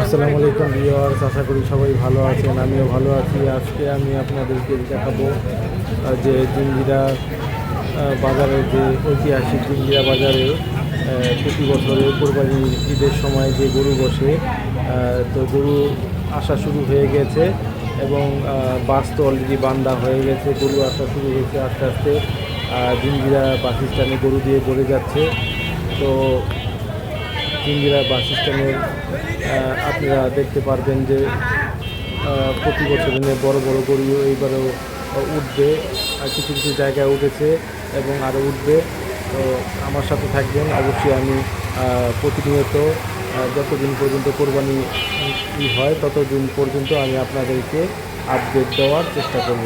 আসসালামু আলাইকুম ভিউয়ার্স, আশা করি সবাই ভালো আছেন। আমিও ভালো আছি। আজকে আমি আপনাদেরকে দেখাবো যে জিঞ্জিরা বাজারে, যে ঐতিহাসিক জিঞ্জিরা বাজারে প্রতি বছরে কোরবানির ঈদের সময় যে গরু বসে, তো গরু আসা শুরু হয়ে গেছে এবং বাস তো অলরেডি বান্ধা হয়ে গেছে। গরু আসা শুরু হয়েছে আস্তে আস্তে। জিঞ্জিরা বাস স্ট্যান্ডে গরু দিয়ে ভরে যাচ্ছে। তো জিঞ্জিরা বাস স্ট্যান্ডের আপনারা দেখতে পারবেন যে প্রতি বছরের বড় বড় গরু এইবারও উঠবে, আর কিছু কিছু জায়গায় উঠেছে এবং আরও উঠবে। তো আমার সাথে থাকবেন অবশ্যই। আমি প্রতিনিয়ত যতদিন পর্যন্ত কোরবানি হয় ততদিন পর্যন্ত আমি আপনাদেরকে আপডেট দেওয়ার চেষ্টা করব।